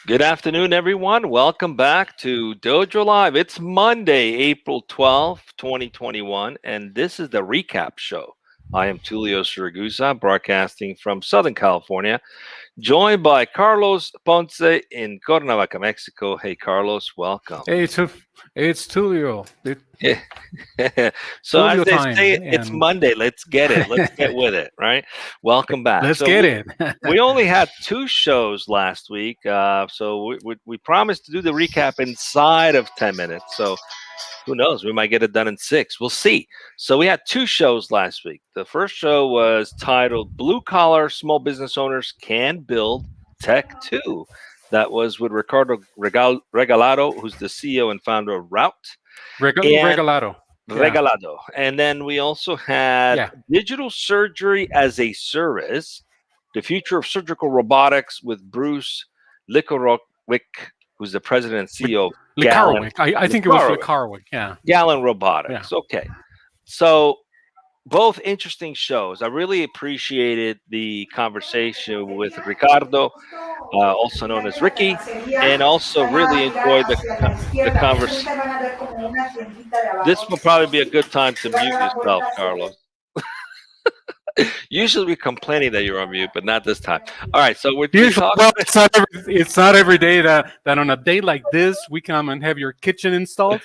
Good afternoon, everyone. Welcome back to Dojo Live. It's Monday, April 12th, 2021, and this is the recap show. I am Tulio Siragusa, broadcasting from Southern California, joined by Carlos Ponce in Cuernavaca, Mexico. Hey, Carlos, welcome. Hey, it's Tulio. So, as Tulio they time, say, it's and Monday. Let's get it. Let's get with it, right? Welcome back. let's So, get we it. we only had two shows last week, so we promised to do the recap inside of 10 minutes. So who knows? We might get it done in six. We'll see. So we had two shows last week. The first show was titled "Blue Collar Small Business Owners Can Build Tech Too." That was with Ricardo Regalado, who's the CEO and founder of Route, and Regalado. Yeah, Regalado. And then we also had yeah. Digital Surgery as a Service, the future of surgical robotics with Bruce Likorowick, who's the president and CEO of Gallon. Likarwick. I think it was Likarowicz. Likarwick. Yeah, Gallon yeah. Robotics. Okay. So both interesting shows. I really appreciated the conversation with Ricardo, also known as Ricky, and also really enjoyed the conversation. This will probably be a good time to mute yourself, Carlos. Usually we're complaining that you're on mute, but not this time. All right, so we Usually, talked. well, it's not every day that on a day like this we come and have your kitchen installed.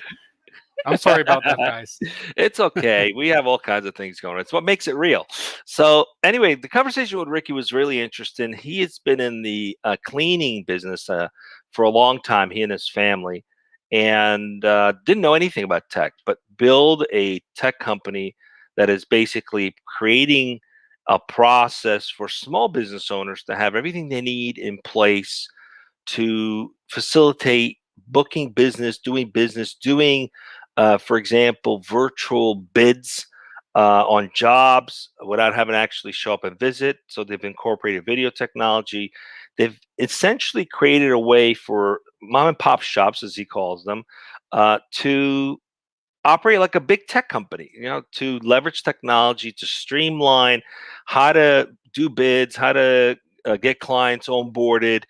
I'm sorry about that, guys. It's okay. We have all kinds of things going on. It's what makes it real. So, anyway, the conversation with Ricky was really interesting. He has been in the cleaning business for a long time, he and his family, and didn't know anything about tech, but build a tech company that is basically creating a process for small business owners to have everything they need in place to facilitate booking business, doing, for example, virtual bids on jobs without having to actually show up and visit. So they've incorporated video technology. They've essentially created a way for mom and pop shops, as he calls them, to operate like a big tech company, to leverage technology to streamline how to do bids, how to get clients onboarded,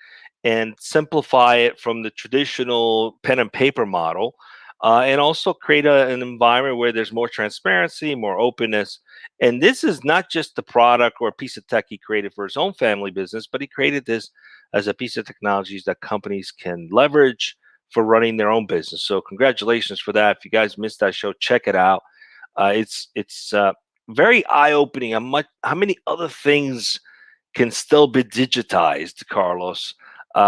and simplify it from the traditional pen and paper model, and also create an environment where there's more transparency, more openness. And this is not just the product or a piece of tech he created for his own family business, but he created this as a piece of technologies that companies can leverage for running their own business. So congratulations for that. If you guys missed that show, check it out. It's very eye opening. How many other things can still be digitized, Carlos?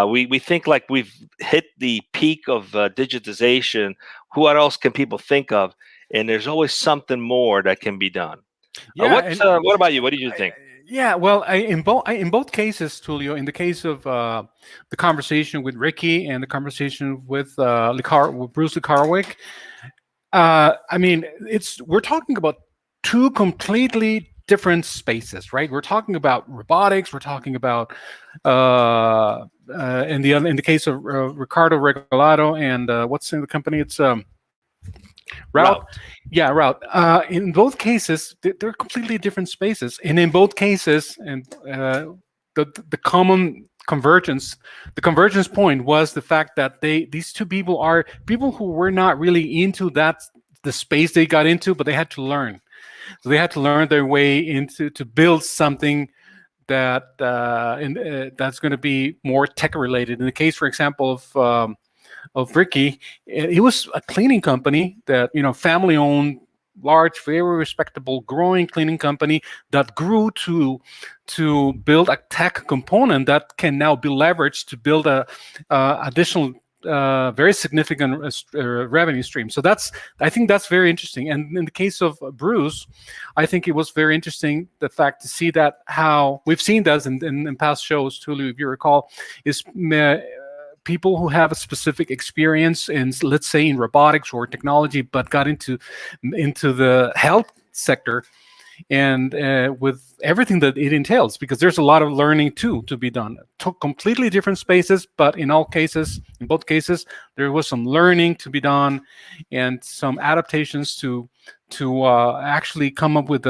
We think like we've hit the peak of digitization. What else can people think of? And there's always something more that can be done. Yeah, and What about you? What did you think? yeah, well, in both cases, Tulio, in the case of the conversation with Ricky and the conversation with with Bruce Likarwick, I mean, we're talking about two completely different spaces, right? We're talking about robotics. We're talking about in the case of Ricardo Regalado and what's in the company? It's Route. Route. Yeah, Route. In both cases, they're completely different spaces, and in both cases, and the common convergence, the convergence point was the fact that these two people are people who were not really into the space they got into, but they had to learn. So they had to learn their way into to build something that's going to be more tech related. In the case, for example, of Ricky, it was a cleaning company that family owned, large, very respectable, growing cleaning company that grew to build a tech component that can now be leveraged to build a additional very significant revenue stream. So I think that's very interesting. And in the case of Bruce, I think it was very interesting the fact to see that how we've seen that in past shows, Tulu, if you recall, is people who have a specific experience in, let's say, in robotics or technology, but got into the health sector and with everything that it entails, because there's a lot of learning too to be done. Completely different spaces, but in both cases, there was some learning to be done and some adaptations to actually come up with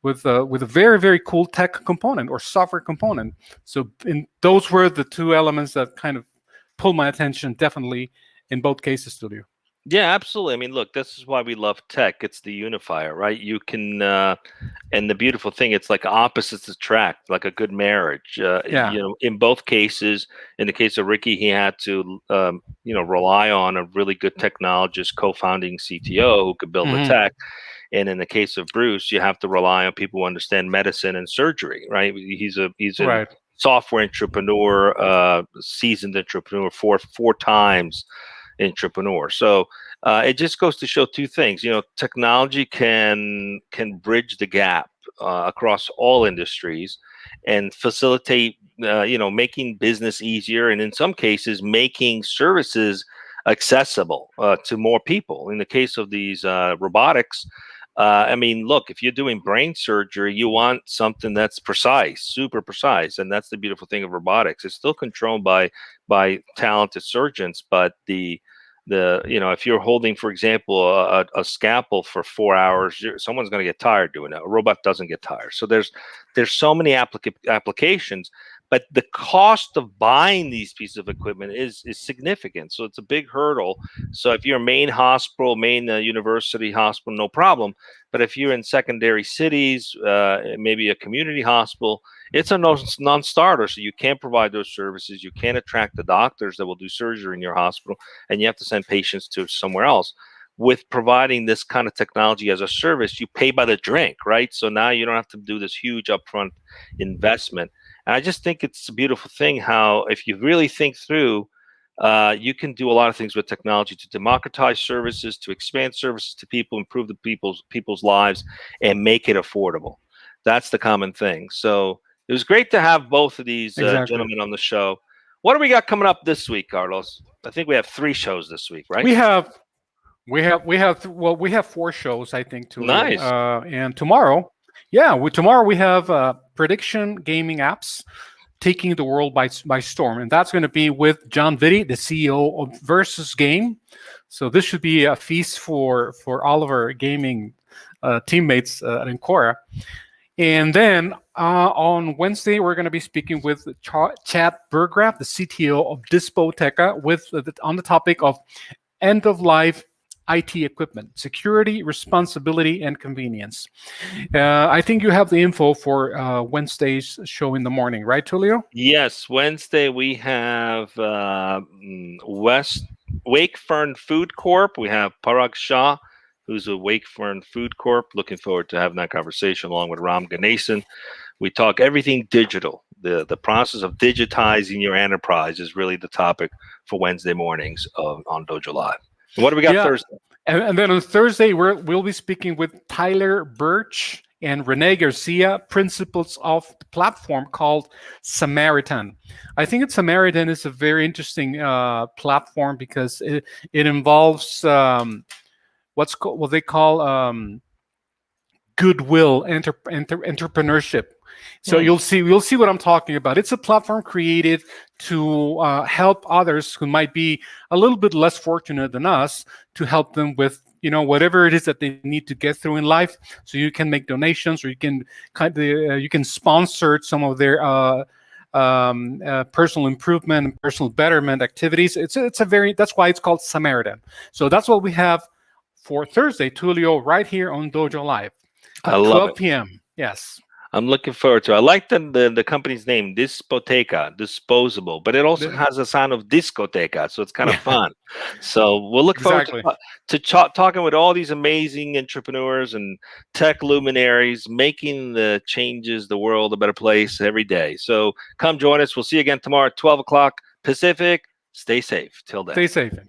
with a very, very cool tech component or software component. So those were the two elements that kind of pulled my attention, definitely, in both cases, Studio. Yeah, absolutely. I mean, look, this is why we love tech. It's the unifier, right? You can, and the beautiful thing, it's like opposites attract, like a good marriage. Yeah. In both cases, in the case of Ricky, he had to, rely on a really good technologist, co-founding CTO who could build the Hmm. tech. And in the case of Bruce, you have to rely on people who understand medicine and surgery, right? He's a Right. software entrepreneur, seasoned entrepreneur, four times entrepreneur. So it just goes to show two things. Technology can bridge the gap across all industries and facilitate, making business easier, and in some cases, making services accessible to more people. In the case of these robotics, I mean, look, if you're doing brain surgery, you want something that's precise, super precise, and that's the beautiful thing of robotics. It's still controlled by talented surgeons, but if you're holding, for example, a scalpel for 4 hours, someone's going to get tired doing that. A robot doesn't get tired. So there's so many applications, but the cost of buying these pieces of equipment is significant. So it's a big hurdle. So if you're a main hospital, main university hospital, no problem. But if you're in secondary cities, maybe a community hospital, it's a non-starter. So you can't provide those services. You can't attract the doctors that will do surgery in your hospital, and you have to send patients to somewhere else. With providing this kind of technology as a service, you pay by the drink, right? So now you don't have to do this huge upfront investment. And I just think it's a beautiful thing how, if you really think through, you can do a lot of things with technology to democratize services, to expand services to people, improve the people's lives, and make it affordable. That's the common thing. So it was great to have both of these Exactly. gentlemen on the show. What do we got coming up this week, Carlos? I think we have 3 shows this week, right? We have 4 shows, I think, Tulio. Nice. And tomorrow, tomorrow we have prediction gaming apps taking the world by storm, and that's going to be with John Vitti, the CEO of Versus Game. So this should be a feast for all of our gaming teammates at Encora. And then on Wednesday, we're going to be speaking with Chad Burgraff, the CTO of Dispoteca, on the topic of end-of-life IT equipment, security, responsibility, and convenience. I think you have the info for Wednesday's show in the morning, right, Tulio? Yes, Wednesday we have Wakefern Food Corp. We have Parag Shah, who's a Wakefern Food Corp. Looking forward to having that conversation along with Ram Ganesan. We talk everything digital. The process of digitizing your enterprise is really the topic for Wednesday mornings on DojoLIVE. What do we got Thursday? And then on Thursday, we'll be speaking with Tyler Birch and Renee Garcia, principals of the platform called Samaritan. I think Samaritan is a very interesting platform because it involves what they call goodwill entrepreneurship. So you'll see what I'm talking about. It's a platform created to help others who might be a little bit less fortunate than us, to help them with whatever it is that they need to get through in life. So you can make donations, or you can sponsor some of their personal improvement and personal betterment activities. That's why it's called Samaritan. So that's what we have for Thursday, Tulio, right here on DojoLIVE at 12 p.m. Yes. I'm looking forward to it. I like the company's name, Dispoteca, disposable, but it also has a sound of discoteca, so it's kind of fun. So we'll look forward to talking with all these amazing entrepreneurs and tech luminaries, making the changes, the world a better place every day. So come join us. We'll see you again tomorrow at 12 o'clock Pacific. Stay safe. Till then. Stay safe.